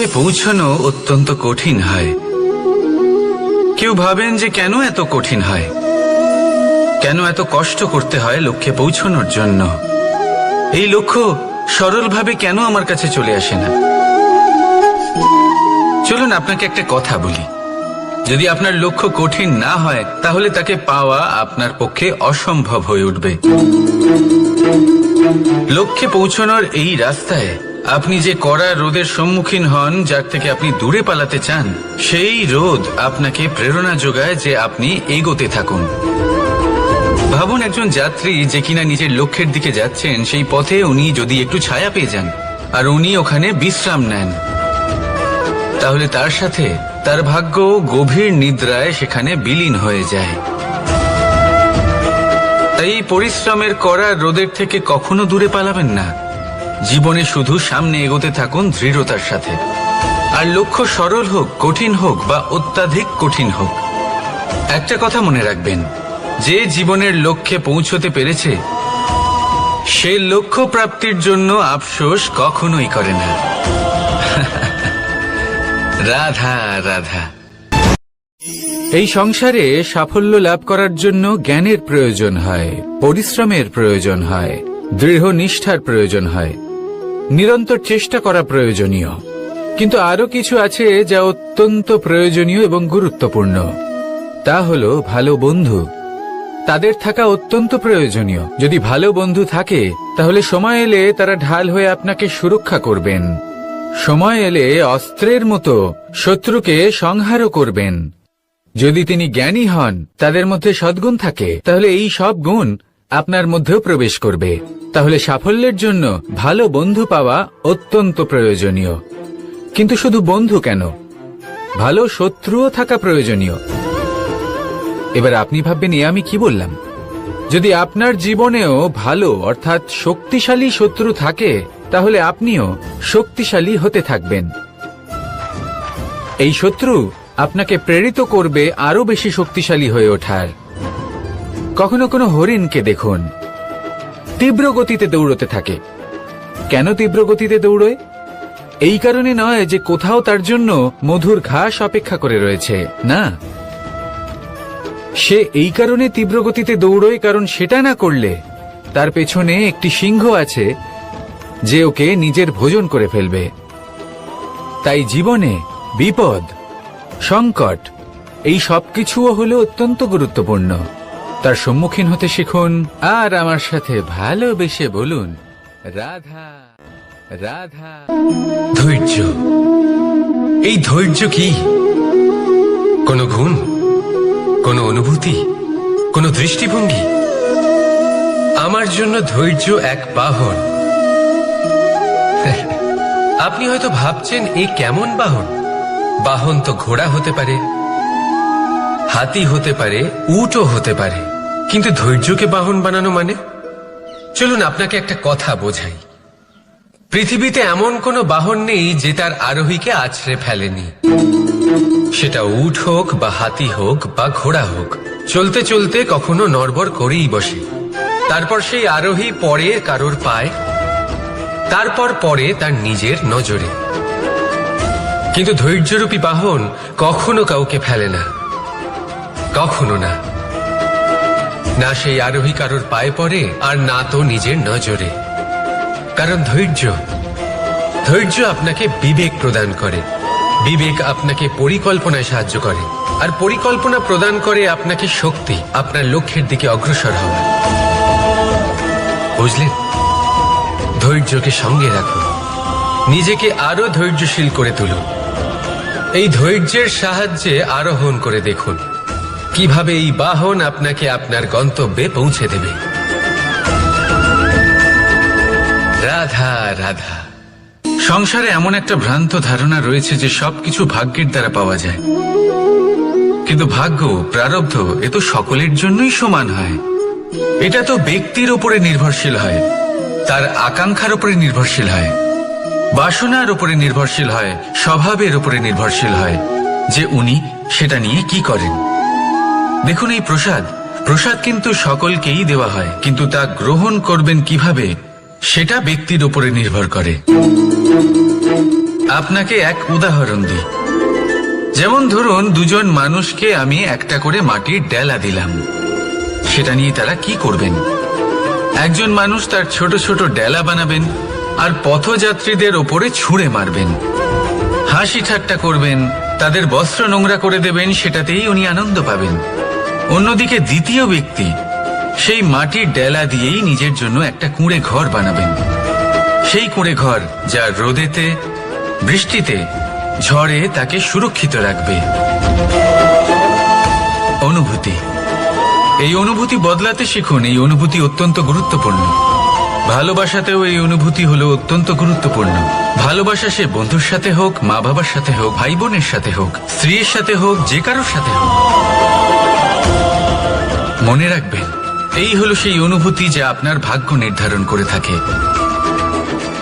লক্ষ্যে পৌঁছানো অত্যন্ত কঠিন হয়। কেউ ভাবেন যে কেন এত কঠিন হয়, কেন এত কষ্ট করতে হয় লক্ষ্যে পৌঁছানোর জন্য। এই লক্ষ্য সরলভাবে কেন আমার কাছে চলে আসে না? চলুন আপনাকে একটা কথা বলি, যদি আপনার লক্ষ্য কঠিন না হয় তাহলে তাকে পাওয়া আপনার পক্ষে অসম্ভব হয়ে উঠবে। লক্ষ্যে পৌঁছানোর এই রাস্তায় আপনি যে কড়া রোদের সম্মুখীন হন, যার থেকে আপনি দূরে পালাতে চান, সেই রোদ আপনাকে প্রেরণা যোগায় যে আপনি এগোতে থাকুন। ভাবুন একজন যাত্রী যে কিনা নিজের লক্ষ্যের দিকে যাচ্ছেন, সেই পথে উনি যদি একটু ছায়া পেয়ে যান আর উনি ওখানে বিশ্রাম নেন, তাহলে তার সাথে তার ভাগ্য গভীর নিদ্রায় সেখানে বিলীন হয়ে যায়। তাই পরিশ্রমের করা রোদের থেকে কখনো দূরে পালাবেন না। জীবনে শুধু সামনে এগোতে থাকুন দৃঢ়তার সাথে। আর লক্ষ্য সরল হোক, কঠিন হোক বা অত্যাধিক কঠিন হোক, একটা কথা মনে রাখবেন, যে জীবনের লক্ষ্যে পৌঁছতে পেরেছে সে লক্ষ্য প্রাপ্তির জন্য আফসোস কখনোই করে না। রাধা রাধা। এই সংসারে সাফল্য লাভ করার জন্য জ্ঞানের প্রয়োজন হয়, পরিশ্রমের প্রয়োজন হয়, দৃঢ় নিষ্ঠার প্রয়োজন হয়, নিরন্তর চেষ্টা করা প্রয়োজনীয়। কিন্তু আরো কিছু আছে যা অত্যন্ত প্রয়োজনীয় এবং গুরুত্বপূর্ণ। তা হলো ভালো বন্ধু। তাদের থাকা অত্যন্ত প্রয়োজনীয়। যদি ভালো বন্ধু থাকে তাহলে সময় এলে তারা ঢাল হয়ে আপনাকে সুরক্ষা করবেন। সময় এলে অস্ত্রের মতো শত্রুকে সংহারও করবেন। যদি তিনি জ্ঞানী হন, তাদের মধ্যে সদ্গুণ থাকে, তাহলে এই সব গুণ আপনার মধ্যেও প্রবেশ করবে। তাহলে সাফল্যের জন্য ভালো বন্ধু পাওয়া অত্যন্ত প্রয়োজনীয়। কিন্তু শুধু বন্ধু কেন, ভালো শত্রুও থাকা প্রয়োজনীয়। এবার আপনি ভাববেন, এ আমি কি বললাম? যদি আপনার জীবনেও ভালো অর্থাৎ শক্তিশালী শত্রু থাকে, তাহলে আপনিও শক্তিশালী হতে থাকবেন। এই শত্রু আপনাকে প্রেরিত করবে আরো বেশি শক্তিশালী হয়ে ওঠার। কখনো কোনো হরিণকে দেখুন, তীব্র গতিতে দৌড়তে থাকে। কেন তীব্র গতিতে দৌড়য়? এই কারণে নয় যে কোথাও তার জন্য মধুর ঘাস অপেক্ষা করে রয়েছে, না। সে এই কারণে তীব্র গতিতে দৌড়য় কারণ সেটা না করলে তার পেছনে একটি সিংহ আছে যে ওকে নিজের ভোজন করে ফেলবে। তাই জীবনে বিপদ, সংকট, এই সবকিছুও হলো অত্যন্ত গুরুত্বপূর্ণ। তার সম্মুখীন হতে শিখুন আর আমার সাথে ভালোবেসে বলুন, রাধা রাধা। ধৈর্য। এই ধৈর্য কি কোনো গুণ, কোনো অনুভূতি, কোনো দৃষ্টিভঙ্গি? আমার জন্য ধৈর্য এক বাহন। আপনি হয়তো ভাবছেন, এ কেমন বাহন? বাহন তো ঘোড়া হতে পারে, হাতি হতে পারে, উটও হতে পারে, কিন্তু ধৈর্যকে বাহন বানানো মানে? চলুন আপনাকে একটা কথা বোঝাই। পৃথিবীতে এমন কোনো বাহন নেই যে তার আরোহীকে আছড়ে ফেলেনি। সেটা উট হোক বা হাতি হোক বা ঘোড়া হোক, চলতে চলতে কখনো নড়বড় করেই বসে। তারপর সেই আরোহী পরে কারোর পায়, তারপর পরে তার নিজের নজরে। কিন্তু ধৈর্যরূপী বাহন কখনো কাউকে ফেলে না, কখনো না। না সেই আরোহী কারোর পায়ে পড়ে আর না তো নিজের নজরে। কারণ ধৈর্য আপনাকে বিবেক প্রদান করে, বিবেক আপনাকে পরিকল্পনায় সাহায্য করে, আর পরিকল্পনা প্রদান করে আপনাকে শক্তি, আপনার লক্ষ্যের দিকে অগ্রসর হওয়া। বুঝলেন? ধৈর্যকে সঙ্গে রাখুন, নিজেকে আরো ধৈর্যশীল করে তুলুন। এই ধৈর্যের সাহায্যে আরোহণ করে দেখুন কিভাবে এই বাহন আপনাকে আপনার গন্তব্যে পৌঁছে দেবে। রাধা রাধা। সংসারে এমন একটা ভ্রান্ত ধারণা রয়েছে যে সবকিছু ভাগ্যের দ্বারা পাওয়া যায়, কিন্তু ভাগ্য, প্রারব্ধ এ তো সকলের জন্যই সমান হয়। এটা তো ব্যক্তির উপরে নির্ভরশীল হয়, তার আকাঙ্ক্ষার উপরে নির্ভরশীল হয়, বাসনার উপরে নির্ভরশীল হয়, স্বভাবের উপরে নির্ভরশীল হয় যে উনি সেটা নিয়ে কি করেন। দেখুন, এই প্রসাদ কিন্তু সকলকেই দেওয়া হয়, কিন্তু তা গ্রহণ করবেন কিভাবে সেটা ব্যক্তির উপরে নির্ভর করে। আপনাকে এক উদাহরণ দিই। যেমন ধরুন, দুজন মানুষকে আমি একটা করে মাটির ডেলা দিলাম, সেটা নিয়ে তারা কি করবেন? একজন মানুষ তার ছোট ছোট ডেলা বানাবেন আর পথযাত্রীদের ওপরে ছুঁড়ে মারবেন, হাসি ঠাট্টা করবেন, তাদের বস্ত্র নোংরা করে দেবেন, সেটাতেই উনি আনন্দ পাবেন। অন্যদিকে দ্বিতীয় ব্যক্তি সেই মাটির ডেলা দিয়েই নিজের জন্য একটা কুঁড়ে ঘর বানাবেন। সেই কুঁড়ে ঘর যা রোদেতে, বৃষ্টিতে, ঝড়ে তাকে সুরক্ষিত রাখবে। অনুভূতি, এই অনুভূতি বদলাতে শিখুন। এই অনুভূতি অত্যন্ত গুরুত্বপূর্ণ। ভালোবাসাতেও এই অনুভূতি হলো অত্যন্ত গুরুত্বপূর্ণ। ভালোবাসা সে বন্ধুর সাথে হোক, মা বাবার সাথে হোক, ভাই বোনের সাথে হোক, স্ত্রীর সাথে হোক, যে কারোর সাথে হোক। মনে রাখবেন, এই হলো সেই অনুভূতি যা আপনার ভাগ্য নির্ধারণ করে থাকে।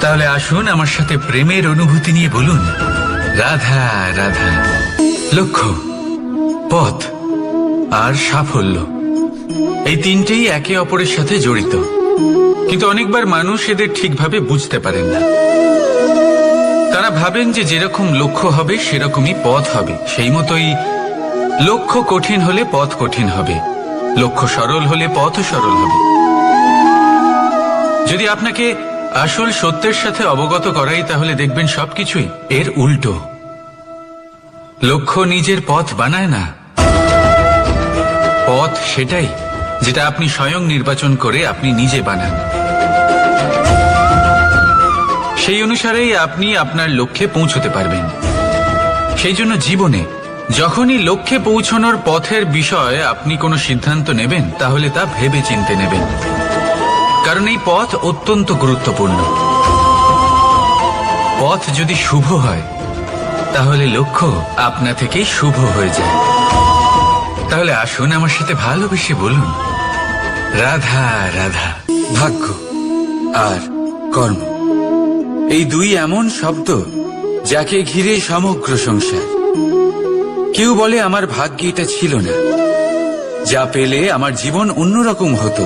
তাহলে আসুন আমার সাথে প্রেমের অনুভূতি নিয়ে বলুন, রাধা রাধা। লক্ষ্য, পথ আর সাফল্য, এই তিনটেই একে অপরের সাথে জড়িত, কিন্তু অনেকবার মানুষ এদের ঠিকভাবে বুঝতে পারেন না। তারা ভাবেন যে যেরকম লক্ষ্য হবে সেরকমই পথ হবে, সেই মতোই লক্ষ্য কঠিন হলে পথ কঠিন হবে, লক্ষ্য সরল হলে পথও সরল হবে। যদি আপনাকে আসল সত্যের সাথে অবগত করাই, তাহলে দেখবেন সবকিছুই এর উল্টো। লক্ষ্য নিজের পথ বানায় না, পথ সেটাই যেটা আপনি স্বয়ং নির্বাচন করে আপনি নিজে বানান। সেই অনুসারেই আপনি আপনার লক্ষ্যে পৌঁছতে পারবেন। সেই জন্য জীবনে যখনই লক্ষ্যে পৌঁছানোর পথের বিষয়ে আপনি কোনো সিদ্ধান্ত নেবেন, তাহলে তা ভেবে চিন্তে নেবেন, কারণ এই পথ অত্যন্ত গুরুত্বপূর্ণ। পথ যদি শুভ হয়, তাহলে লক্ষ্য আপনা থেকেই শুভ হয়ে যায়। তাহলে আসুন আমার সাথে ভালোবেসে বলুন, রাধা রাধা। ভাগ্য আর কর্ম, এই দুই এমন শব্দ যাকে ঘিরে সমগ্র সংসার। কেউ বলে আমার ভাগ্যে এটা ছিল না, যা পেলে আমার জীবন অন্যরকম হতো।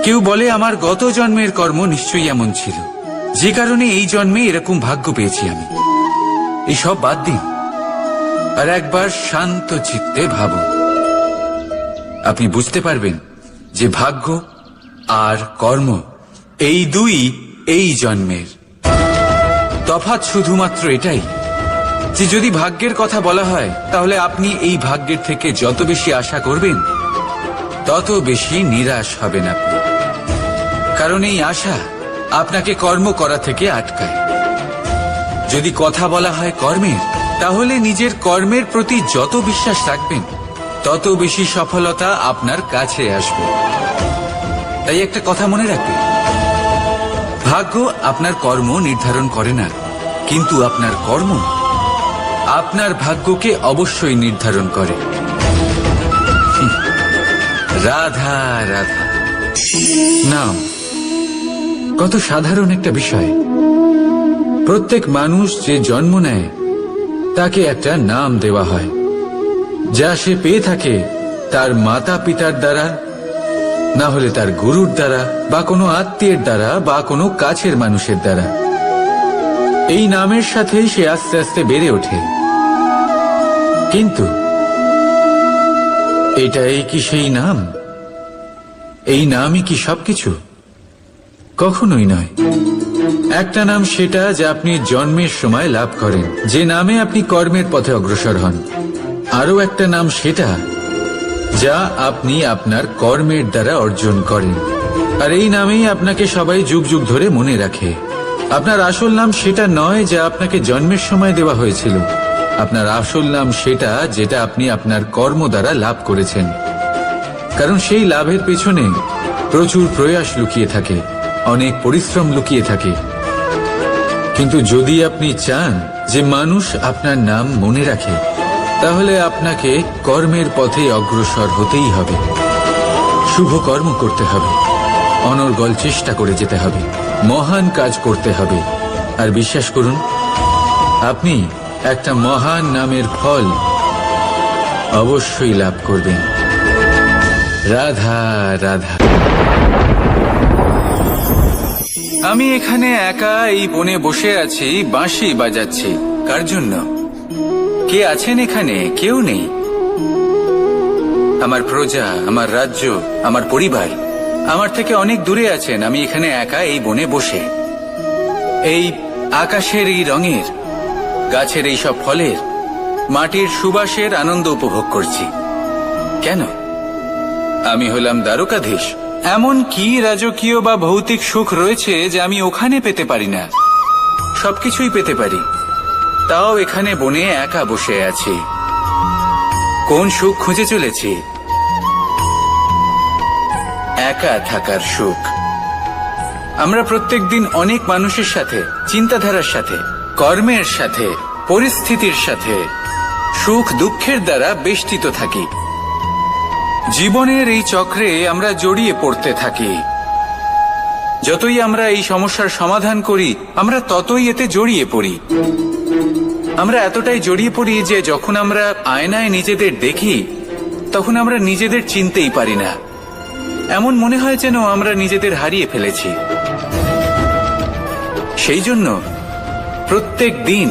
কেউ বলে আমার গত জন্মের কর্ম নিশ্চয়ই এমন ছিল, যে কারণে এই জন্মে এরকম ভাগ্য পেয়েছি আমি। এইসব বাদ দিন আর একবার শান্ত চিত্তে ভাবুন। আপনি বুঝতে পারবেন যে ভাগ্য আর কর্ম এই দুই এই জন্মের। তফাৎ শুধুমাত্র এটাই যে যদি ভাগ্যের কথা বলা হয়, তাহলে আপনি এই ভাগ্যের থেকে যত বেশি আশা করবেন, তত বেশি নিরাশ হবেন আপনি। কারণ এই আশা আপনাকে কর্ম করা থেকে আটকায়। যদি কথা বলা হয় কর্মের, তাহলে নিজের কর্মের প্রতি যত বিশ্বাস রাখবেন, তত বেশি সফলতা আপনার কাছে আসবে। তাই একটা কথা মনে রাখবেন, ভাগ্য আপনার কর্ম নির্ধারণ করে না, কিন্তু আপনার কর্ম আপনার ভাগ্যকে অবশ্যই নির্ধারণ করে। রাধা রাধা। নাম কত সাধারণ একটা বিষয়। প্রত্যেক মানুষ যে জন্ম নেয়, তাকে একটা নাম দেওয়া হয়, যা সে পেয়ে থাকে তার মাতা পিতার দ্বারা, না হলে তার গুরুর দ্বারা, বা কোনো আত্মীয়ের দ্বারা, বা কোনো কাছের মানুষের দ্বারা। এই নামের সাথেই সে আস্তে আস্তে বেড়ে ওঠে। কিন্তু এটাই কি সেই নাম? এই নামই কি সবকিছু? কখনোই নয়। একটা নাম সেটা যা আপনি জন্মের সময় লাভ করেন, যে নামে আপনি কর্মের পথে অগ্রসর হন। আরও একটা নাম সেটা যা আপনি আপনার কর্মের দ্বারা অর্জন করেন, আর এই নামেই আপনাকে সবাই যুগ যুগ ধরে মনে রাখে। আপনার আসল নাম সেটা নয় যা আপনাকে জন্মের সময় দেওয়া হয়েছিল। আপনার আসল নাম সেটা যেটা আপনি আপনার কর্ম দ্বারা লাভ করেছেন, কারণ সেই লাভের পেছনে প্রচুর প্রয়াস লুকিয়ে থাকে, অনেক পরিশ্রম লুকিয়ে থাকে। কিন্তু যদি আপনি চান যে মানুষ আপনার নাম মনে রাখে, তাহলে আপনাকে কর্মের পথে অগ্রসর হতেই হবে। শুভ কর্ম করতে হবে, অনর্গল চেষ্টা করে যেতে হবে, মহান কাজ করতে হবে। আর বিশ্বাস করুন, আপনি একটা মহান নামের ফল অবশ্যই লাভ করবেন। রাধা রাধা। আমি এখানে একা এই বনে বসে আছি, বাঁশি বাজাচ্ছি। কার জন্য? কে আছেন এখানে? কেউ নেই। আমার প্রজা, আমার রাজ্য, আমার পরিবার আমার থেকে অনেক দূরে আছেন। আমি এখানে একা এই বনে বসে এই আকাশের এই রঙের, গাছের এই সব ফলের, মাটির সুবাসের আনন্দ উপভোগ করছি। কেন? আমি হলাম দ্বারকাধীশ। এমন কি রাজকীয় বা ভৌতিক সুখ রয়েছে যে আমি ওখানে পেতে পারি না? সবকিছুই পেতে পারি, তাও এখানে বনে একা বসে আছি। কোন সুখ খুঁজে চলেছি? একা থাকার সুখ। আমরা প্রত্যেকদিন অনেক মানুষের সাথে, চিন্তাধারার সাথে, কর্মের সাথে, পরিস্থিতির সাথে, সুখ দুঃখের দ্বারা বেষ্টিত থাকি। জীবনের এই চক্রে আমরা জড়িয়ে পড়তে থাকি। যতই আমরা এই সমস্যার সমাধান করি, আমরা ততই এতে জড়িয়ে পড়ি। আমরা এতটাই জড়িয়ে পড়ি যে যখন আমরা আয়নায় নিজেদের দেখি, তখন আমরা নিজেদের চিনতেই পারি না। এমন মনে হয় যেন আমরা নিজেদের হারিয়ে ফেলেছি। সেই জন্য প্রত্যেক দিন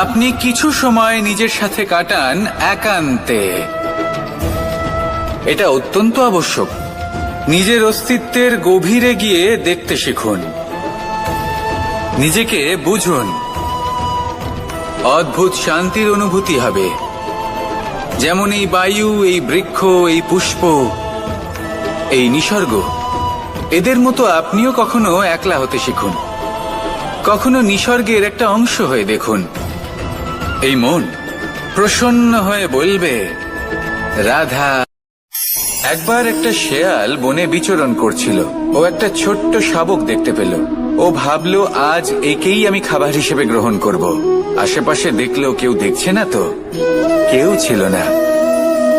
আপনি কিছু সময় নিজের সাথে কাটান একান্তে। এটা অত্যন্ত আবশ্যক। নিজের অস্তিত্বের গভীরে গিয়ে দেখতে শিখুন, নিজেকে বুঝুন। অদ্ভুত শান্তির অনুভূতি হবে। যেমন এই বায়ু, এই বৃক্ষ, এই পুষ্প, এই নিসর্গ, এদের মতো আপনিও কখনো একলা হতে শিখুন। কখনো নিসর্গের একটা অংশ হয়ে দেখুন। এই মন প্রসন্ন হয়ে বলবে, রাধা। একবার একটা শেয়াল বনে বিচরণ করছিল। ও একটা ছোট্ট শাবক দেখতে পেল। ও ভাবলো, আজ একেই আমি খাবার হিসেবে গ্রহণ করব। আশেপাশে দেখলো কেউ দেখছে না তো, কেউ ছিল না।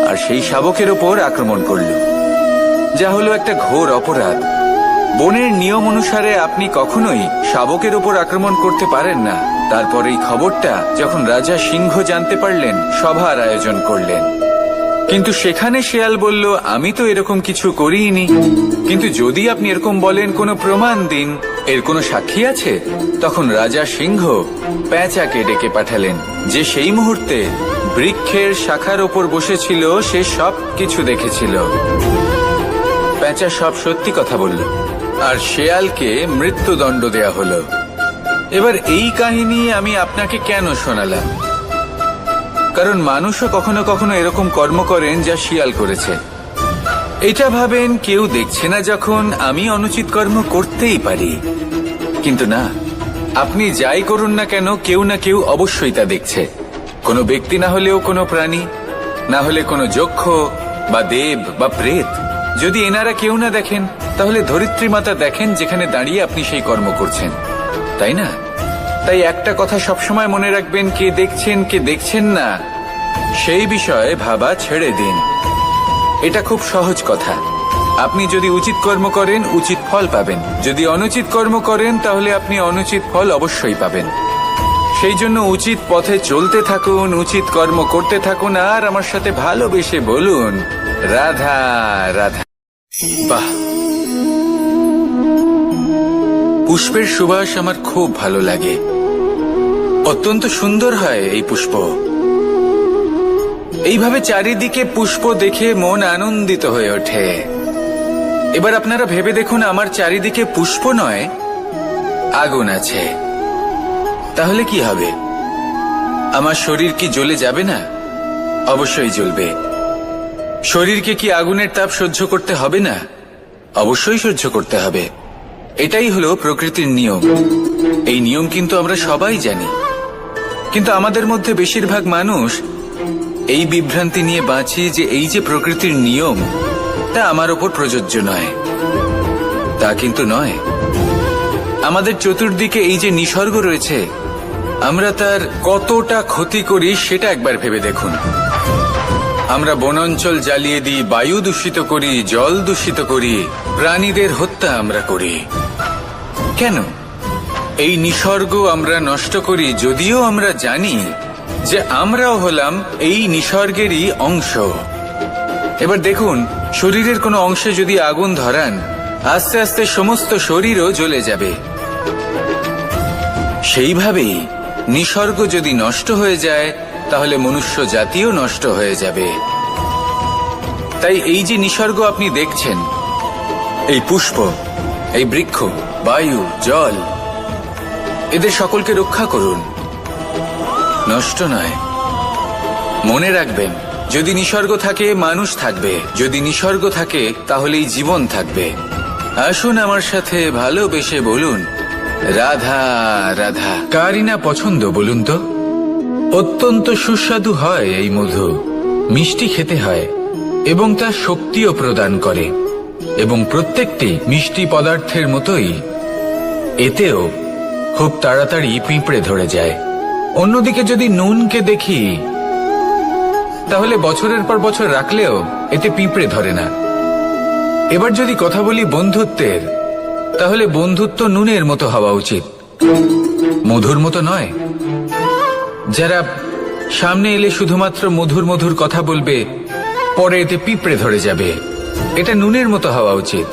আর সেই শাবকের ওপর আক্রমণ করলো, যা হলো একটা ঘোর অপরাধ। বনের নিয়ম অনুসারে আপনি কখনোই শাবকের ওপর আক্রমণ করতে পারেন না। তারপর এই খবরটা যখন রাজা সিংহ জানতে পারলেন, সভার আয়োজন করলেন। কিন্তু সেখানে শেয়াল বলল, আমি তো এরকম কিছু করিনি। কিন্তু যদি আপনি এরকম বলেন, কোনো প্রমাণ দিন, এর কোনো সাক্ষী আছে? তখন রাজা সিংহ পেঁচাকে ডেকে পাঠালেন, যে সেই মুহূর্তে বৃক্ষের শাখার ওপর বসেছিল। সে সব কিছু দেখেছিল। পেঁচা সব সত্যি কথা বলল, আর শেয়ালকে মৃত্যুদণ্ড দেয়া হলো। এবার এই কাহিনী আমি আপনাকে কেন শোনালাম? কারণ মানুষও কখনো কখনো এরকম কর্ম করেন যা শিয়াল করেছে। এটা ভাবেন কেউ দেখছে না, যখন আমি অনুচিত কর্ম করতেই পারি। কিন্তু না, আপনি যাই করুন না কেন, কেউ না কেউ অবশ্যই তা দেখছে। কোনো ব্যক্তি না হলেও কোনো প্রাণী, না হলে কোনো যক্ষ বা দেব বা প্রেত। যদি এনারা কেউ না দেখেন, তাহলে ধরিত্রী মাতা দেখেন, যেখানে দাঁড়িয়ে আপনি সেই কর্ম করছেন, তাই না? তাই একটা কথা সবসময় মনে রাখবেন, কে দেখছেন কে দেখছেন না সেই বিষয়ে ভাবা ছেড়ে দিন। এটা খুব সহজ কথা। আপনি যদি উচিত কর্ম করেন, উচিত ফল পাবেন। যদি অনুচিত কর্ম করেন, তাহলে আপনি অনুচিত ফল অবশ্যই পাবেন। সেই জন্য উচিত পথে চলতে থাকুন, উচিত কর্ম করতে থাকুন, আর আমার সাথে ভালোবেসে বলুন, রাধা রাধা। বাহ, পুষ্পের সুবাস আমার খুব ভালো লাগে। অত্যন্ত সুন্দর হয় এই পুষ্প। এইভাবে চারিদিকে পুষ্প দেখে মন আনন্দিত হয়ে ওঠে। এবার আপনারা ভেবে দেখুন, আমার চারিদিকে পুষ্প নয়, আগুন আছে। তাহলে কি হবে? আমার শরীর কি জ্বলে যাবে না? অবশ্যই জ্বলবে। শরীরকে কি আগুনের তাপ সহ্য করতে হবে না? অবশ্যই সহ্য করতে হবে। এটাই হলো প্রকৃতির নিয়ম। এই নিয়ম কিন্তু আমরা সবাই জানি, কিন্তু আমাদের মধ্যে বেশিরভাগ মানুষ এই বিভ্রান্তি নিয়ে বাঁচি যে এই যে প্রকৃতির নিয়ম, তা আমার ওপর প্রযোজ্য নয়। তা কিন্তু নয়। আমাদের চতুর্দিকে এই যে নিসর্গ রয়েছে, আমরা তার কতটা ক্ষতি করি সেটা একবার ভেবে দেখুন। আমরা বনাঞ্চল জ্বালিয়ে দিই, বায়ু দূষিত করি, জল দূষিত করি, প্রাণীদের হত্যা আমরা করি। কেন? এই নিসর্গ আমরা নষ্ট করি, যদিও আমরা জানি যে আমরাও হলাম এই নিসর্গেরই অংশ। এবার দেখুন, শরীরের কোনো অংশে যদি আগুন ধরান, আস্তে আস্তে সমস্ত শরীরও জ্বলে যাবে। সেইভাবেই নিসর্গ যদি নষ্ট হয়ে যায় তাহলে মনুষ্য জাতিও নষ্ট হয়ে যাবে। তাই এই যে নিসর্গ আপনি দেখছেন, এই পুষ্প, এই বৃক্ষ, বায়ু, জল, এদের সকলকে রক্ষা করুন, নষ্ট নয়। মনে রাখবেন, যদি নিসর্গ থাকে মানুষ থাকবে, যদি নিসর্গ থাকে তাহলেই জীবন থাকবে। আসুন আমার সাথে ভালোবেসে বলুন, রাধা রাধা। কারই না পছন্দ বলুন তো? অত্যন্ত সুস্বাদু হয় এই মধু, মিষ্টি খেতে হয় এবং তা শক্তিও প্রদান করে, এবং প্রত্যেকটি মিষ্টি পদার্থের মতোই এতেও খুব তাড়াতাড়ি পিঁপড়ে ধরে যায়। অন্যদিকে যদি নুনকে দেখি, তাহলে বছরের পর বছর রাখলেও এতে পিঁপড়ে ধরে না। এবার যদি কথা বলি বন্ধুত্বের, তাহলে বন্ধুত্ব নুনের মতো হওয়া উচিত, মধুর মতো নয়। যারা সামনে এলে শুধুমাত্র মধুর মধুর কথা বলবে, পরে এতে পিঁপড়ে ধরে যাবে, এটা নুনের মতো হওয়া উচিত।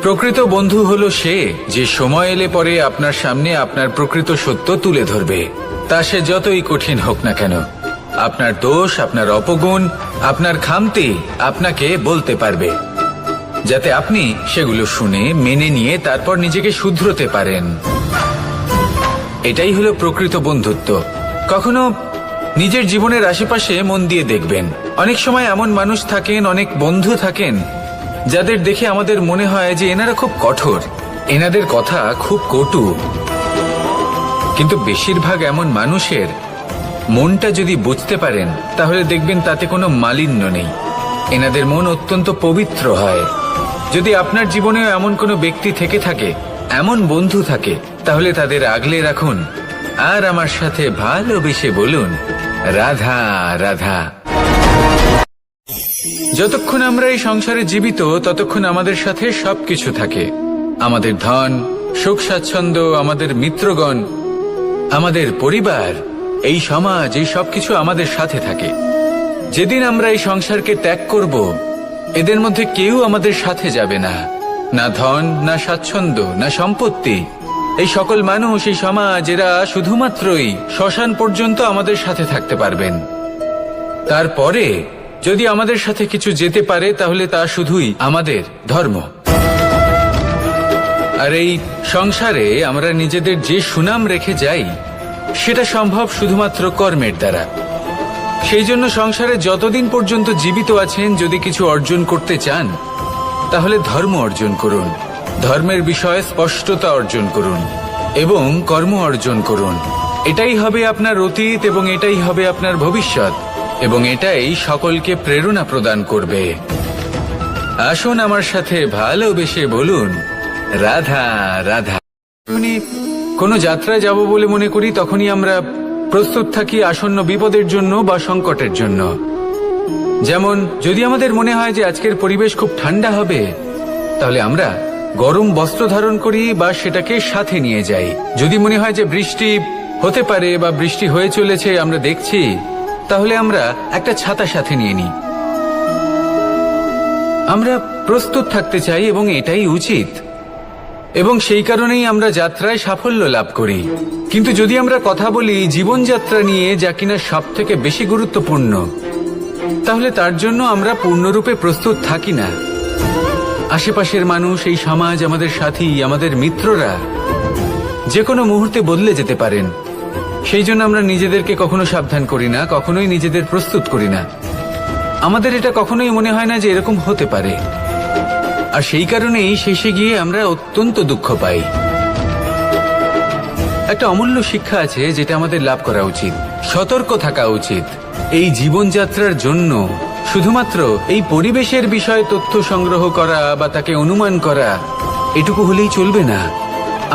প্রকৃত বন্ধু হলো সে যে সময় এলে পরে আপনার সামনে আপনার প্রকৃত সত্য তুলে ধরবে, তা সে যতই কঠিন হোক না কেন। আপনার দোষ, আপনার অপগুণ, আপনার খামতি আপনাকে বলতে পারবে, যাতে আপনি সেগুলো শুনে মেনে নিয়ে তারপর নিজেকে শুধরোতে পারেন। এটাই হলো প্রকৃত বন্ধুত্ব। কখনো নিজের জীবনের আশেপাশে মন দিয়ে দেখবেন, অনেক সময় এমন মানুষ থাকেন, অনেক বন্ধু থাকেন, যাদের দেখে আমাদের মনে হয় যে এনারা খুব কঠোর, এনাদের কথা খুব কটু। কিন্তু বেশিরভাগ এমন মানুষের মনটা যদি বুঝতে পারেন, তাহলে দেখবেন তাতে কোনো মালিন্য নেই, এনাদের মন অত্যন্ত পবিত্র হয়। যদি আপনার জীবনেও এমন কোনো ব্যক্তি থেকে থাকে, এমন বন্ধু থাকে, তাহলে তাদের আগলে রাখুন আর আমার সাথে ভালোবেসে বলুন, রাধা রাধা। যতক্ষণ আমরা এই সংসারে জীবিত, ততক্ষণ আমাদের সাথে সবকিছু থাকে, আমাদের ধন, সুখ স্বাচ্ছন্দ্য, আমাদের মিত্রগণ, আমাদের পরিবার, এই সমাজ, এই সবকিছু আমাদের সাথে থাকে। যেদিন আমরা এই সংসারকে ত্যাগ করব, এদের মধ্যে কেউ আমাদের সাথে যাবে না, না ধন, না স্বাচ্ছন্দ্য, না সম্পত্তি। এই সকল মানুষ, এই সমাজ, এরা শুধুমাত্রই শ্মশান পর্যন্ত আমাদের সাথে থাকতে পারবেন। তারপরে যদি আমাদের সাথে কিছু যেতে পারে, তাহলে তা শুধুই আমাদের ধর্ম। আর এই সংসারে আমরা নিজেদের যে সুনাম রেখে যাই, সেটা সম্ভব শুধুমাত্র কর্মের দ্বারা। সেই জন্য সংসারে যতদিন পর্যন্ত জীবিত আছেন, যদি কিছু অর্জন করতে চান, তাহলে ধর্ম অর্জন করুন, ধর্মের বিষয়ে স্পষ্টতা অর্জন করুন এবং কর্ম অর্জন করুন। এটাই হবে আপনার অতীত এবং এটাই হবে আপনার ভবিষ্যৎ, এবং এটাই সকলকে প্রেরণা প্রদান করবে। আসুন আমার সাথে ভালোবেসে বলুন, রাধা রাধা। কোনো যাত্রায় যাব বলে মনে করি, তখনই আমরা প্রস্তুত থাকি আসন্ন বিপদের জন্য বা সংকটের জন্য। যেমন যদি আমাদের মনে হয় যে আজকের পরিবেশ খুব ঠান্ডা হবে, তাহলে আমরা গরম বস্ত্র ধারণ করি বা সেটাকে সাথে নিয়ে যাই। যদি মনে হয় যে বৃষ্টি হতে পারে বা বৃষ্টি হয়ে চলেছে, আমরা দেখছি, তাহলে আমরা একটা ছাতা সাথে নিয়ে নিই। আমরা প্রস্তুত থাকতে চাই এবং এটাই উচিত, এবং সেই কারণেই আমরা যাত্রায় সাফল্য লাভ করি। কিন্তু যদি আমরা কথা বলি জীবনযাত্রা নিয়ে, যা কিনা সব থেকে বেশি গুরুত্বপূর্ণ, তাহলে তার জন্য আমরা পূর্ণরূপে প্রস্তুত থাকি না। আশেপাশের মানুষ, এই সমাজ, আমাদের সাথী, আমাদের মিত্ররা যে কোনো মুহূর্তে বদলে যেতে পারেন। সেই জন্য আমরা নিজেদেরকে কখনো সাবধান করি না, কখনোই নিজেদের প্রস্তুত করি না। আমাদের এটা কখনোই মনে হয় না যে এরকম হতে পারে, আর সেই কারণেই শেষে গিয়ে আমরা অত্যন্ত দুঃখ পাই। একটা অমূল্য শিক্ষা আছে যেটা আমাদের লাভ করা উচিত, সতর্ক থাকা উচিত। এই জীবনযাত্রার জন্য শুধুমাত্র এই পরিবেশের বিষয়ে তথ্য সংগ্রহ করা বা তাকে অনুমান করা, এটুকু হলেই চলবে না।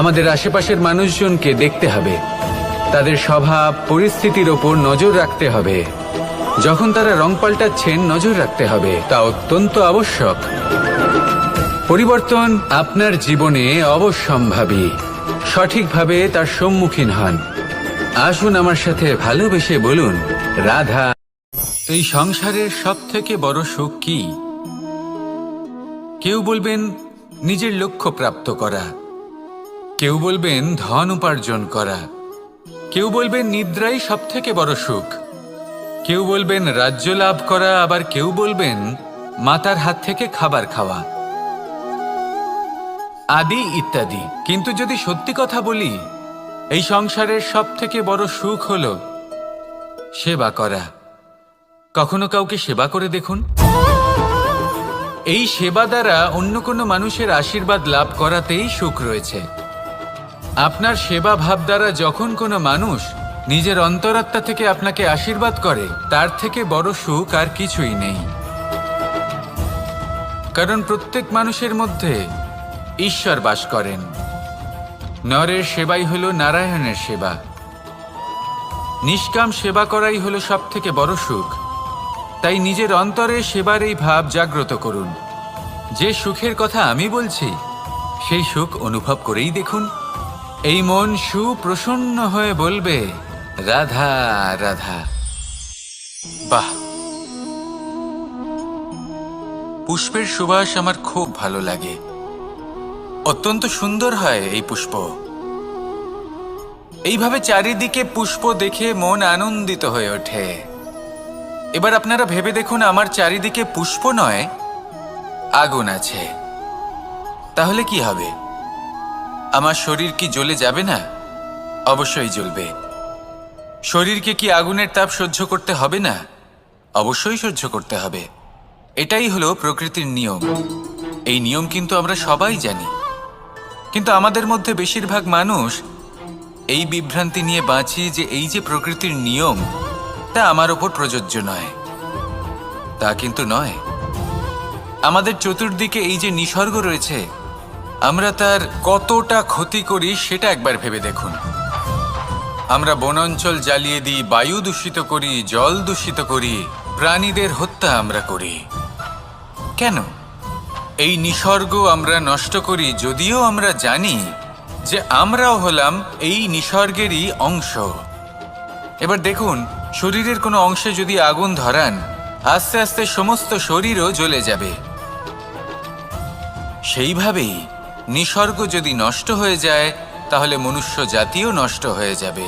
আমাদের আশেপাশের মানুষজনকে দেখতে হবে, তাদের স্বভাব, পরিস্থিতির ওপর নজর রাখতে হবে। যখন তারা রং পাল্টাচ্ছেন, নজর রাখতে হবে, তা অত্যন্ত আবশ্যক। পরিবর্তন আপনার জীবনে অবশ্যম্ভাবী, সঠিকভাবে তার সম্মুখীন হন। আসুন আমার সাথে ভালোবেসে বলুন, রাধা। এই সংসারের সব থেকে বড় সুখ কি? কেউ বলবেন নিজের লক্ষ্য প্রাপ্ত করা, কেউ বলবেন ধন উপার্জন করা, কেউ বলবেন নিদ্রাই সব থেকে বড় সুখ, কেউ বলবেন রাজ্য লাভ করা, আবার কেউ বলবেন মাতার হাত থেকে খাবার খাওয়া, আদি ইত্যাদি। কিন্তু যদি সত্যি কথা বলি, এই সংসারের সব থেকে বড় সুখ হল সেবা করা। কখনো কাউকে সেবা করে দেখুন। এই সেবা দ্বারা অন্য কোনো মানুষের আশীর্বাদ লাভ করাতেই সুখ রয়েছে। আপনার সেবা ভাব দ্বারা যখন কোনো মানুষ নিজের অন্তরাত্মা থেকে আপনাকে আশীর্বাদ করে, তার থেকে বড় সুখ আর কিছুই নেই। কারণ প্রত্যেক মানুষের মধ্যে ঈশ্বর বাস করেন। নরের সেবাই হলো নারায়ণের সেবা। নিষ্কাম সেবা করাই হলো সব থেকে বড় সুখ। তাই নিজের অন্তরে সেবার এই ভাব জাগ্রত করুন। যে সুখের কথা আমি বলছি, সেই সুখ অনুভব করেই দেখুন। এই মন সুপ্রসন্ন হয়ে বলবে, রাধা রাধা। বাহ, পুষ্পের সুবাস আমার খুব ভালো লাগে। অত্যন্ত সুন্দর হয় এই পুষ্প। এইভাবে চারিদিকে পুষ্প দেখে মন আনন্দিত হয়ে ওঠে। এবার আপনারা ভেবে দেখুন, আমার চারিদিকে পুষ্প নয়, আগুন আছে। তাহলে কি হবে? আমার শরীর কি জ্বলে যাবে না? অবশ্যই জ্বলবে। শরীরকে কি আগুনের তাপ সহ্য করতে হবে না? অবশ্যই সহ্য করতে হবে। এটাই হলো প্রকৃতির নিয়ম। এই নিয়ম কিন্তু আমরা সবাই জানি, কিন্তু আমাদের মধ্যে বেশিরভাগ মানুষ এই বিভ্রান্তি নিয়ে বাঁচি যে এই যে প্রকৃতির নিয়ম, তা আমার ওপর প্রযোজ্য নয়। তা কিন্তু নয়। আমাদের চতুর্দিকে এই যে নিসর্গ রয়েছে, আমরা তার কতটা ক্ষতি করি সেটা একবার ভেবে দেখুন। আমরা বনাঞ্চল জ্বালিয়ে দিই, বায়ু দূষিত করি, জল দূষিত করি, প্রাণীদের হত্যা আমরা করি। কেন? এই নিসর্গ আমরা নষ্ট করি, যদিও আমরা জানি যে আমরাও হলাম এই নিসর্গেরই অংশ। এবার দেখুন, শরীরের কোনো অংশে যদি আগুন ধরান, আস্তে আস্তে সমস্ত শরীরও জ্বলে যাবে। সেইভাবেই নিসর্গ যদি নষ্ট হয়ে যায়, তাহলে মনুষ্য জাতিও নষ্ট হয়ে যাবে।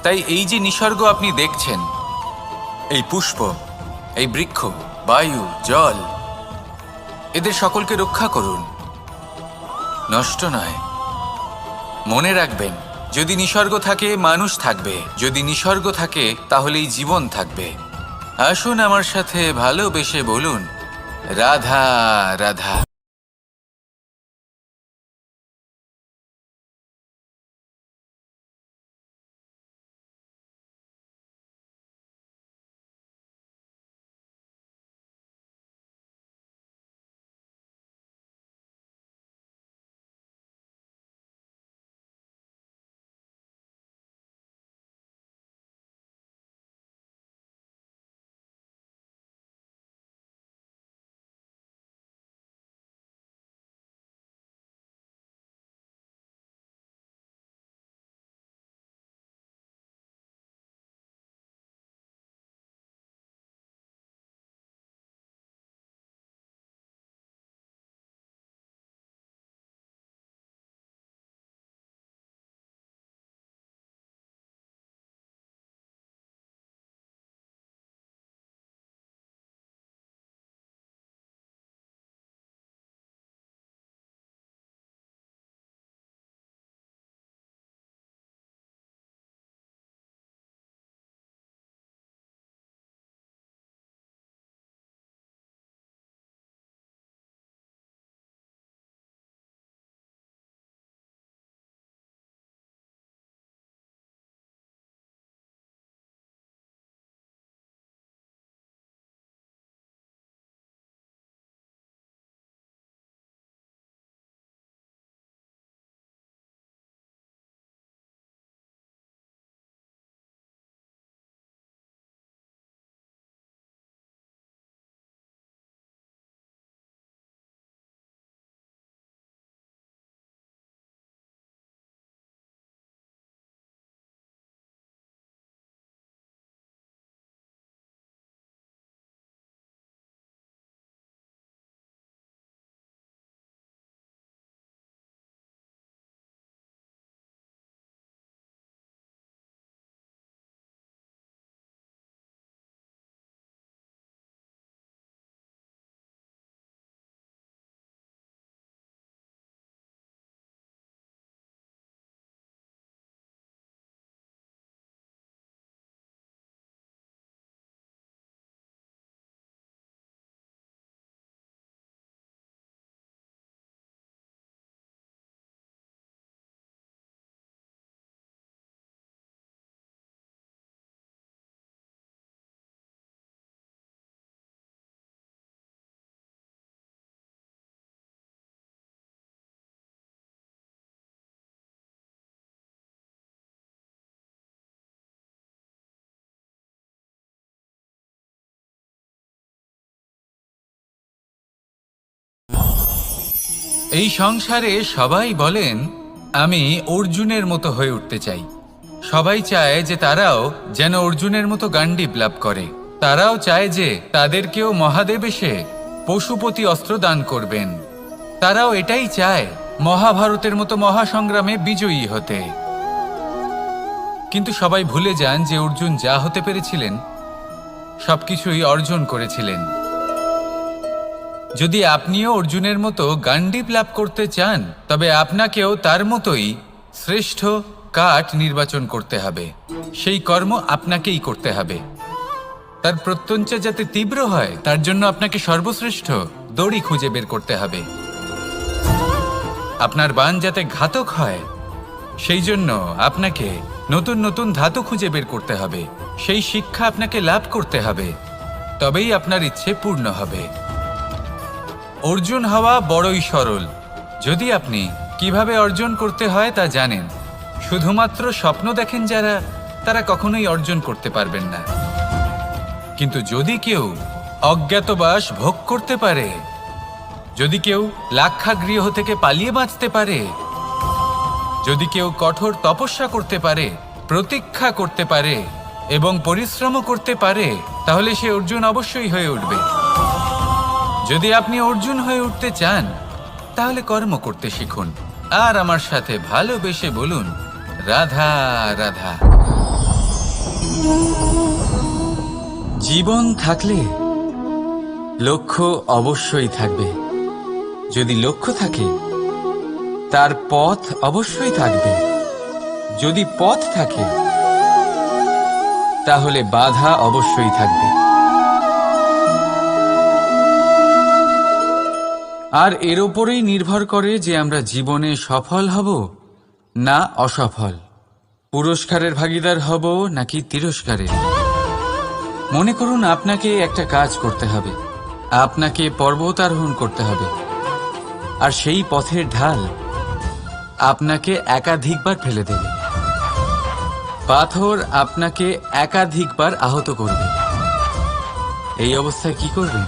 তাই এই যে নিসর্গ আপনি দেখছেন, এই পুষ্প, এই বৃক্ষ, বায়ু, জল, এদের সকলকে রক্ষা করুন, নষ্ট নয়। মনে রাখবেন, যদি নিসর্গ থাকে মানুষ থাকবে, যদি নিসর্গ থাকে তাহলেই জীবন থাকবে। আসুন আমার সাথে ভালোবেসে বলুন, রাধা রাধা। এই সংসারে সবাই বলেন আমি অর্জুনের মতো হয়ে উঠতে চাই। সবাই চায় যে তারাও যেন অর্জুনের মতো গান্ডীব লাভ করে। তারাও চায় যে তাদেরকেও মহাদেব এসে পশুপতি অস্ত্র দান করবেন। তারাও এটাই চায় মহাভারতের মতো মহাসংগ্রামে বিজয়ী হতে। কিন্তু সবাই ভুলে যান যে অর্জুন যা হতে পেরেছিলেন সবকিছুই অর্জন করেছিলেন। যদি আপনিও অর্জুনের মতো গান্ডীব লাভ করতে চান তবে আপনাকেও তার মতোই শ্রেষ্ঠ কাঠ নির্বাচন করতে হবে। সেই কর্ম আপনাকেই করতে হবে। তার প্রত্যঞ্চা যাতে তীব্র হয় তার জন্য আপনাকে সর্বশ্রেষ্ঠ দড়ি খুঁজে বের করতে হবে। আপনার বাণ যাতে ঘাতক হয় সেই জন্য আপনাকে নতুন নতুন ধাতু খুঁজে বের করতে হবে। সেই শিক্ষা আপনাকে লাভ করতে হবে, তবেই আপনার ইচ্ছে পূর্ণ হবে। অর্জুন হওয়া বড়ই সরল যদি আপনি কিভাবে অর্জন করতে হয় তা জানেন। শুধুমাত্র স্বপ্ন দেখেন যারা, তারা কখনোই অর্জন করতে পারবেন না। কিন্তু যদি কেউ অজ্ঞাতবাস ভোগ করতে পারে, যদি কেউ লাক্ষাগৃহ থেকে পালিয়ে বাঁচতে পারে, যদি কেউ কঠোর তপস্যা করতে পারে, প্রতীক্ষা করতে পারে এবং পরিশ্রমও করতে পারে, তাহলে সে অর্জুন অবশ্যই হয়ে উঠবে। যদি আপনি অর্জুন হয়ে উঠতে চান তাহলে কর্ম করতে শিখুন আর আমার সাথে ভালোবেসে বলুন রাধা রাধা। জীবন থাকলে লক্ষ্য অবশ্যই থাকবে। যদি লক্ষ্য থাকে তার পথ অবশ্যই থাকবে। যদি পথ থাকে তাহলে বাধা অবশ্যই থাকবে। আর এর ওপরেই নির্ভর করে যে আমরা জীবনে সফল হব না অসফল, পুরস্কারের ভাগীদার হব নাকি তিরস্কারের। মনে করুন আপনাকে একটা কাজ করতে হবে, আপনাকে পর্বত আরোহণ করতে হবে, আর সেই পথের ঢাল আপনাকে একাধিকবার ফেলে দেবে। পাথর আপনাকে একাধিকবার আহত করবে। এই অবস্থায় কি করবেন?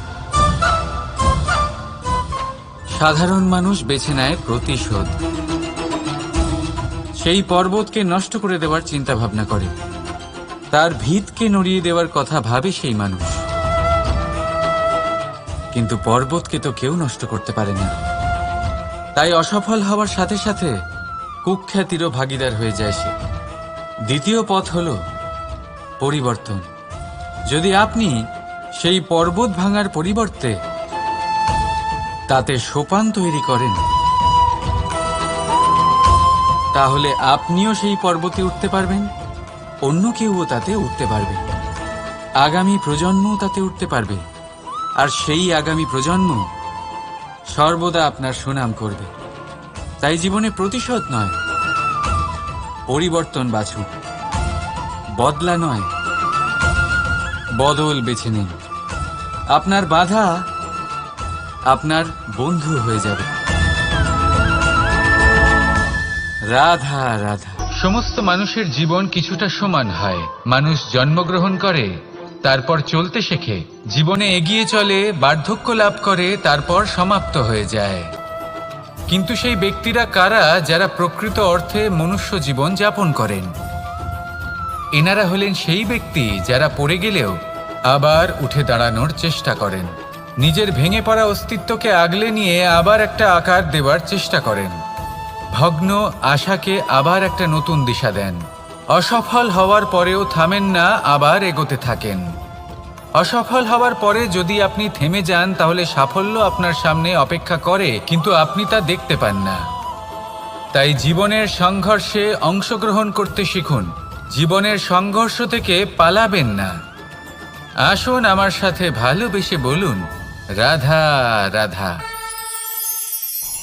সাধারণ মানুষ বেছে নেয় প্রতিশোধ। সেই পর্বতকে নষ্ট করে দেওয়ার চিন্তা ভাবনা করে, তার ভিতকে নড়িয়ে দেওয়ার কথা ভাবে সেই মানুষ। কিন্তু পর্বতকে তো কেউ নষ্ট করতে পারে না। তাই অসফল হওয়ার সাথে সাথে কুখ্যাতিরও ভাগীদার হয়ে যায় সে। দ্বিতীয় পথ হল পরিবর্তন। যদি আপনি সেই পর্বত ভাঙার পরিবর্তে তাতে সোপান তৈরি করেন তাহলে আপনিও সেই পর্বতে উঠতে পারবেন, অন্য কেউও তাতে উঠতে পারবে, আগামী প্রজন্মও তাতে উঠতে পারবে, আর সেই আগামী প্রজন্ম সর্বদা আপনার সুনাম করবে। তাই জীবনে প্রতিশোধ নয়, পরিবর্তন বাছুন। বদলা নয়, বদল বেছে নিন। আপনার বাধা আপনার বন্ধু হয়ে যাবে। রাধা রাধা। সমস্ত মানুষের জীবন কিছুটা সমান হয়। মানুষ জন্মগ্রহণ করে, তারপর চলতে শেখে, জীবনে এগিয়ে চলে, বার্ধক্য লাভ করে, তারপর সমাপ্ত হয়ে যায়। কিন্তু সেই ব্যক্তিরা কারা যারা প্রকৃত অর্থে মনুষ্য জীবন যাপন করেন? এনারা হলেন সেই ব্যক্তি যারা পড়ে গেলেও আবার উঠে দাঁড়ানোর চেষ্টা করেন, নিজের ভেঙে পড়া অস্তিত্বকে আগলে নিয়ে আবার একটা আকার দেবার চেষ্টা করেন, ভগ্ন আশাকে আবার একটা নতুন দিশা দেন। অসফল হওয়ার পরেও থামেন না, আবার এগোতে থাকেন। অসফল হওয়ার পরে যদি আপনি থেমে যান তাহলে সাফল্য আপনার সামনে অপেক্ষা করে, কিন্তু আপনি তা দেখতে পান না। তাই জীবনের সংঘর্ষে অংশগ্রহণ করতে শিখুন। জীবনের সংঘর্ষ থেকে পালাবেন না। আসুন আমার সাথে ভালোবেসে বলুন রাধা রাধা।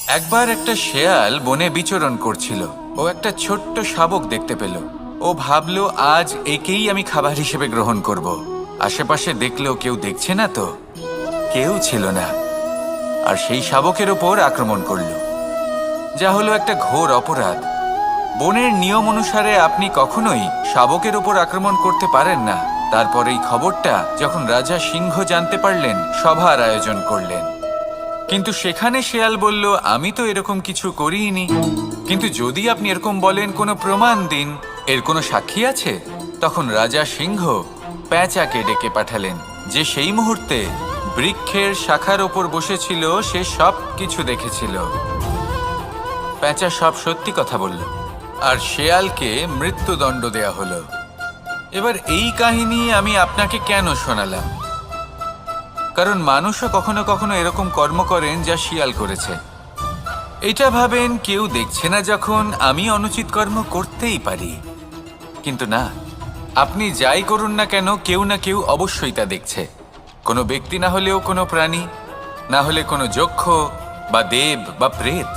একবার একটা শেয়াল বনে বিচরণ করছিল। ও একটা ছোট্ট শাবক দেখতে পেল। ও ভাবল, আজ একেই আমি খাবার হিসেবে গ্রহণ করব। আশেপাশে দেখলেও কেউ দেখছে না তো, কেউ ছিল না, আর সেই শাবকের ওপর আক্রমণ করল, যা হলো একটা ঘোর অপরাধ। বনের নিয়ম অনুসারে আপনি কখনোই শাবকের ওপর আক্রমণ করতে পারেন না। তারপর এই খবরটা যখন রাজা সিংহ জানতে পারলেন, সভার আয়োজন করলেন। কিন্তু সেখানে শেয়াল বলল, আমি তো এরকম কিছু করিনি। কিন্তু যদি আপনি এরকম বলেন, কোনো প্রমাণ দিন, এর কোনো সাক্ষী আছে? তখন রাজা সিংহ প্যাঁচাকে ডেকে পাঠালেন, যে সেই মুহূর্তে বৃক্ষের শাখার ওপর বসেছিল, সে সব কিছু দেখেছিল। প্যাঁচা সব সত্যি কথা বলল, আর শেয়ালকে মৃত্যুদণ্ড দেয়া হলো। এবার এই কাহিনী আমি আপনাকে কেন শোনালাম? কারণ মানুষও কখনো কখনো এরকম কর্ম করেন যা শিয়াল করেছে। এটা ভাবেন কেউ দেখছে না, যখন আমি অনুচিত কর্ম করতেই পারি। কিন্তু না, আপনি যাই করুন না কেন, কেউ না কেউ অবশ্যই তা দেখছে। কোনো ব্যক্তি না হলেও কোনো প্রাণী, না হলে কোনো যক্ষ বা দেব বা প্রেত।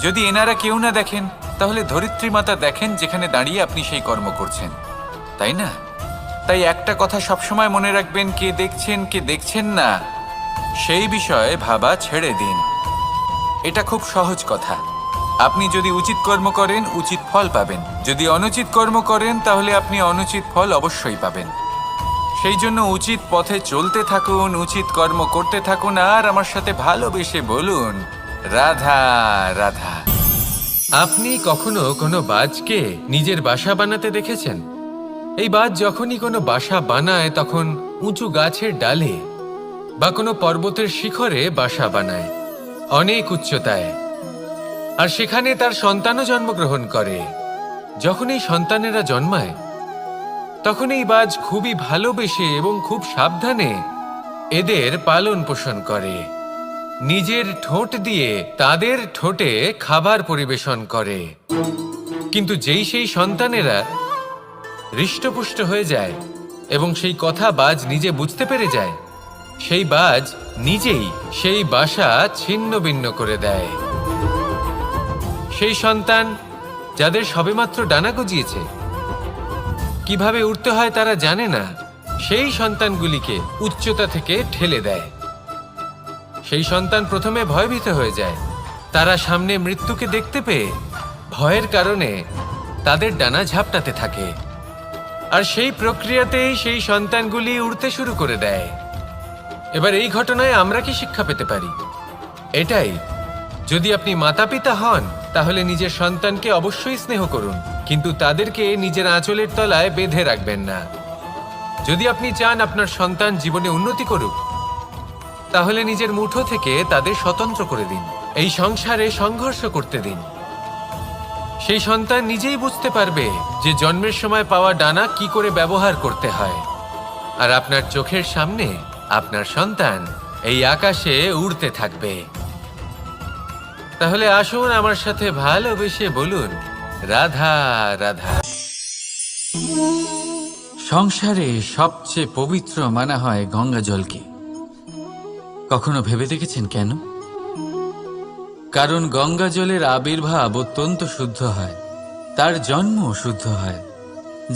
যদি এনারা কেউ না দেখেন, তাহলে ধরিত্রী মাতা দেখেন, যেখানে দাঁড়িয়ে আপনি সেই কর্ম করছেন, তাই না? তাই একটা কথা সবসময় মনে রাখবেন, কে দেখছেন কে দেখছেন না সেই বিষয়ে ভাবা ছেড়ে দিন। এটা খুব সহজ কথা। আপনি যদি উচিত কর্ম করেন, উচিত ফল পাবেন। যদি অনুচিত কর্ম করেন, তাহলে আপনি অনুচিত ফল অবশ্যই পাবেন। সেই জন্য উচিত পথে চলতে থাকুন, উচিত কর্ম করতে থাকুন, আর আমার সাথে ভালোবেসে বলুন, রাধা রাধা। আপনি কখনো কোনো বাজকে নিজের বাসা বানাতে দেখেছেন? এই বাজ যখনই কোনো বাসা বানায়, তখন উঁচু গাছের ডালে বা কোনো পর্বতের শিখরে বাসা বানায়, অনেক উচ্চতায়। আর সেখানে তার সন্তানও জন্মগ্রহণ করে। যখন এই সন্তানেরা জন্মায়, তখন এই বাজ খুবই ভালোবেসে এবং খুব সাবধানে এদের পালন পোষণ করে। নিজের ঠোঁট দিয়ে তাদের ঠোঁটে খাবার পরিবেশন করে। কিন্তু যেই সেই সন্তানেরা হৃষ্টপুষ্ট হয়ে যায় এবং সেই কথা বাজ নিজে বুঝতে পেরে যায়, সেই বাজ নিজেই সেই বাসা ছিন্ন ভিন্ন করে দেয়। সেই সন্তান যাদের সবেমাত্র ডানা গজিয়েছে, কিভাবে উঠতে হয় তারা জানে না, সেই সন্তানগুলিকে উচ্চতা থেকে ঠেলে দেয়। সেই সন্তান প্রথমে ভয়ভীত হয়ে যায়। তারা সামনে মৃত্যুকে দেখতে পেয়ে ভয়ের কারণে তাদের ডানা ঝাপটাতে থাকে। আর সেই প্রক্রিয়াতেই সেই সন্তানগুলি উড়তে শুরু করে দেয়। এবার এই ঘটনায় আমরা কি শিক্ষা পেতে পারি? এটাই, যদি আপনি মাতা পিতা হন, তাহলে নিজের সন্তানকে অবশ্যই স্নেহ করুন, কিন্তু তাদেরকে নিজের আঁচলের তলায় বেঁধে রাখবেন না। যদি আপনি চান আপনার সন্তান জীবনে উন্নতি করুক, তাহলে নিজের মুঠো থেকে তাদের স্বতন্ত্র করে দিন। এই সংসারে সংঘর্ষ করতে দিন। সেই সন্তান নিজেই বুঝতে পারবে যে জন্মের সময় পাওয়া ডানা কি করে ব্যবহার করতে হয়। আর আপনার চোখের সামনে আপনার সন্তান এই আকাশে উড়তে থাকবে। তাহলে আসুন আমার সাথে ভালোবেসে বলুন, রাধা রাধা। সংসারে সবচেয়ে পবিত্র মানা হয় গঙ্গা জলকে। কখনো ভেবে দেখেছেন কেন? কারণ গঙ্গা জলের আবির্ভাব অত্যন্ত শুদ্ধ হয়, তার জন্ম শুদ্ধ হয়,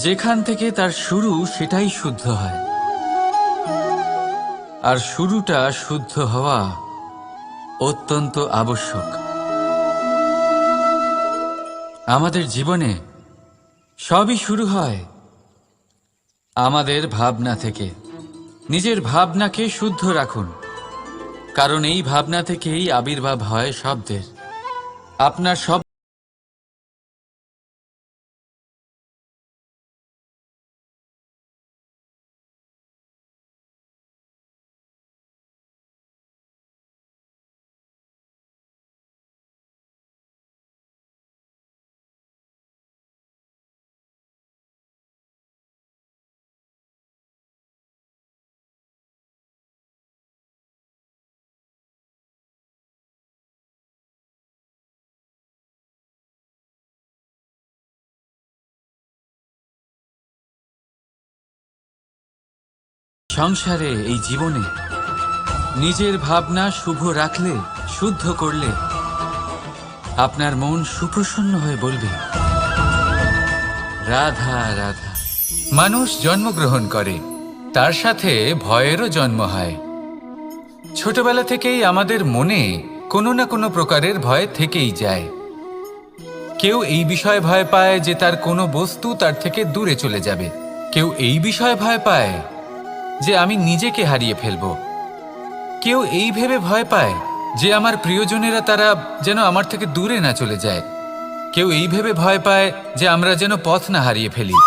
যেখান থেকে তার শুরু সেটাই শুদ্ধ হয়। আর শুরুটা শুদ্ধ হওয়া অত্যন্ত আবশ্যক। আমাদের জীবনে সবই শুরু হয় আমাদের ভাবনা থেকে। নিজের ভাবনাকে শুদ্ধ রাখুন, কারণ এই ভাবনা থেকেই আবির্ভাব হয় শব্দের। আপনার সব সংসারে, এই জীবনে নিজের ভাবনা শুভ রাখলে, শুদ্ধ করলে, আপনার মন সুপ্রসন্ন হয়ে বলবে, রাধা রাধা। মানুষ জন্মগ্রহণ করে, তার সাথে ভয়েরও জন্ম হয়। ছোটবেলা থেকেই আমাদের মনে কোনো না কোনো প্রকারের ভয় থেকেই যায়। কেউ এই বিষয়ে ভয় পায় যে তার কোনো বস্তু তার থেকে দূরে চলে যাবে। কেউ এই বিষয়ে ভয় পায় যে আমি নিজেকে হারিয়ে ফেলব। কেউ এই ভেবে ভয় পায় যে আমার প্রিয়জনেরা তারা যেন আমার থেকে দূরে না চলে যায়। কেউ এই ভেবে ভয় পায় যে আমরা যেন পথ না হারিয়ে ফেলি,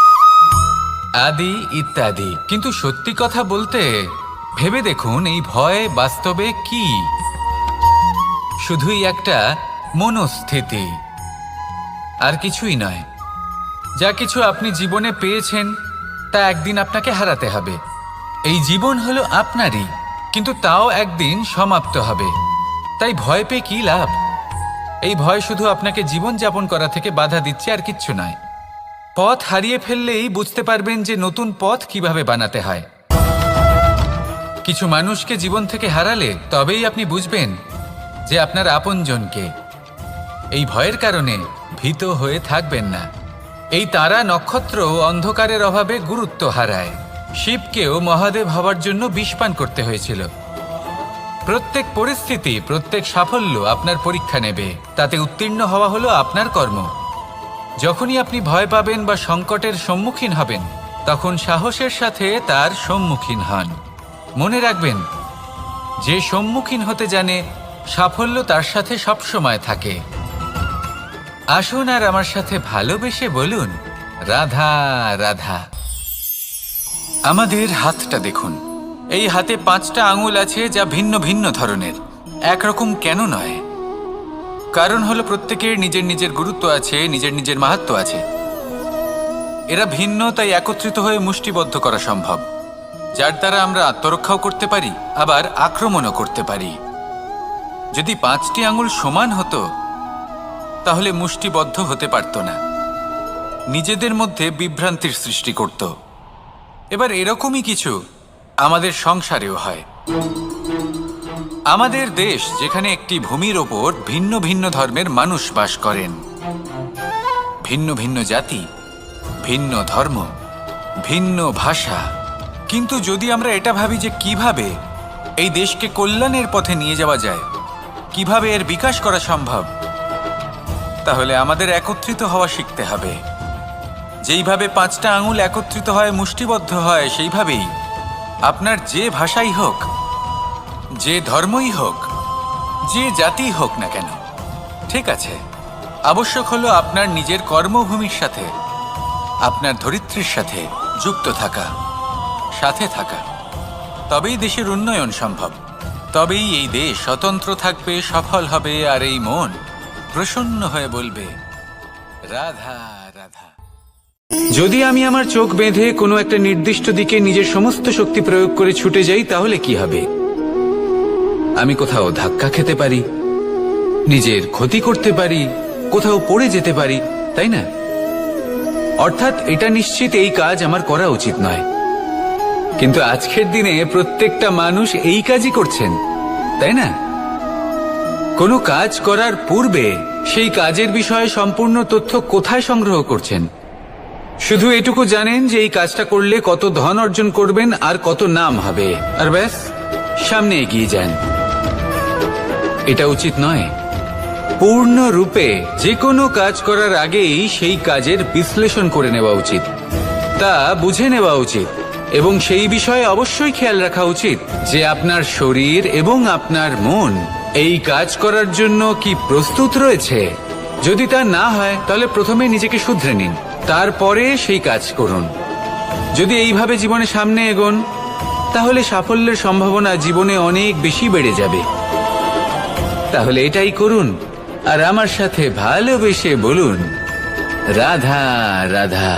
আদি ইত্যাদি। কিন্তু সত্যি কথা বলতে ভেবে দেখুন, এই ভয় বাস্তবে কি? শুধুই একটা মনস্থিতি, আর কিছুই নয়। যা কিছু আপনি জীবনে পেয়েছেন তা একদিন আপনাকে হারাতে হবে। এই জীবন হলো আপনারই, কিন্তু তাও একদিন সমাপ্ত হবে। তাই ভয় পেয়ে কি লাভ? এই ভয় শুধু আপনাকে জীবন যাপন করা থেকে বাধা দিচ্ছে, আর কিচ্ছু নয়। পথ হারিয়ে ফেললেই বুঝতে পারবেন যে নতুন পথ কিভাবে বানাতে হয়। কিছু মানুষকে জীবন থেকে হারালে তবেই আপনি বুঝবেন যে আপনার আপনজনকে। এই ভয়ের কারণে ভীত হয়ে থাকবেন না। এই তারা নক্ষত্র অন্ধকারের অভাবে গুরুত্ব হারায়। শিবকেও মহাদেব হওয়ার জন্য বিষ পান করতে হয়েছিল। প্রত্যেক পরিস্থিতি, প্রত্যেক সাফল্য আপনার পরীক্ষা নেবে। তাতে উত্তীর্ণ হওয়া হলো আপনার কর্ম। যখনই আপনি ভয় পাবেন বা সংকটের সম্মুখীন হবেন, তখন সাহসের সাথে তার সম্মুখীন হন। মনে রাখবেন, যে সম্মুখীন হতে জানে সাফল্য তার সাথে সবসময় থাকে। আসুন আর আমার সাথে ভালোবেসে বলুন, রাধা রাধা। আমাদের হাতটা দেখুন। এই হাতে 5টা আঙুল আছে, যা ভিন্ন ভিন্ন ধরনের। একরকম কেন নয়? কারণ হলো প্রত্যেকের নিজের নিজের গুরুত্ব আছে, নিজের নিজের মাহাত্ম্য আছে। এরা ভিন্ন, তাই একত্রিত হয়ে মুষ্টিবদ্ধ করা সম্ভব, যার দ্বারা আমরা আত্মরক্ষাও করতে পারি, আবার আক্রমণও করতে পারি। যদি 5টি আঙুল সমান হতো তাহলে মুষ্টিবদ্ধ হতে পারত না, নিজেদের মধ্যে বিভ্রান্তির সৃষ্টি করত। এবার এরকমই কিছু আমাদের সংসারেও হয়। আমাদের দেশ, যেখানে একটি ভূমির ওপর ভিন্ন ভিন্ন ধর্মের মানুষ বাস করেন, ভিন্ন ভিন্ন জাতি, ভিন্ন ধর্ম, ভিন্ন ভাষা। কিন্তু যদি আমরা এটা ভাবি যে কিভাবে এই দেশকে কল্যাণের পথে নিয়ে যাওয়া যায়, কিভাবে এর বিকাশ করা সম্ভব, তাহলে আমাদের একত্রিত হওয়া শিখতে হবে। যেইভাবে 5টা আঙুল একত্রিত হয়, মুষ্টিবদ্ধ হয়, সেইভাবেই আপনার যে ভাষাই হোক, যে ধর্মই হোক, যে জাতি হোক না কেন, ঠিক আছে, আবশ্যক হলো আপনার নিজের কর্মভূমির সাথে, আপনার ধরিত্রীর সাথে যুক্ত থাকা, সাথে থাকা। তবেই দেশের উন্নয়ন সম্ভব। তবেই এই দেশ স্বতন্ত্র থাকবে, সফল হবে, আর এই মন প্রসন্ন হয়ে বলবে, রাধা রাধা। যদি আমি আমার চোখ বেঁধে কোনো একটা নির্দিষ্ট দিকে নিজের সমস্ত শক্তি প্রয়োগ করে ছুটে যাই, তাহলে কি হবে? আমি কোথাও ধাক্কা খেতে পারি, নিজের ক্ষতি করতে পারি, কোথাও পড়ে যেতে পারি, তাই না? অর্থাৎ এটা নিশ্চিত এই কাজ আমার করা উচিত নয়। কিন্তু আজকের দিনে প্রত্যেকটা মানুষ এই কাজই করছেন, তাই না? কোনো কাজ করার পূর্বে সেই কাজের বিষয়ে সম্পূর্ণ তথ্য কোথায় সংগ্রহ করছেন? শুধু এটুকু জানেন যে এই কাজটা করলে কত ধন অর্জন করবেন আর কত নাম হবে, আর ব্যাস সামনে এগিয়ে যান। এটা উচিত নয়। পূর্ণরূপে যে কোনো কাজ করার আগেই সেই কাজের বিশ্লেষণ করে নেওয়া উচিত, তা বুঝে নেওয়া উচিত, এবং সেই বিষয়ে অবশ্যই খেয়াল রাখা উচিত যে আপনার শরীর এবং আপনার মন এই কাজ করার জন্য কি প্রস্তুত রয়েছে। যদি তা না হয়, তাহলে প্রথমে নিজেকে শুধরে নিন, তারপরে সেই কাজ করুন। যদি এইভাবে জীবনে সামনে এগোন, তাহলে সাফল্যের সম্ভাবনা জীবনে অনেক বেশি বেড়ে যাবে। তাহলে এটাই করুন, আর আমার সাথে ভালোবেসে বলুন, রাধা রাধা।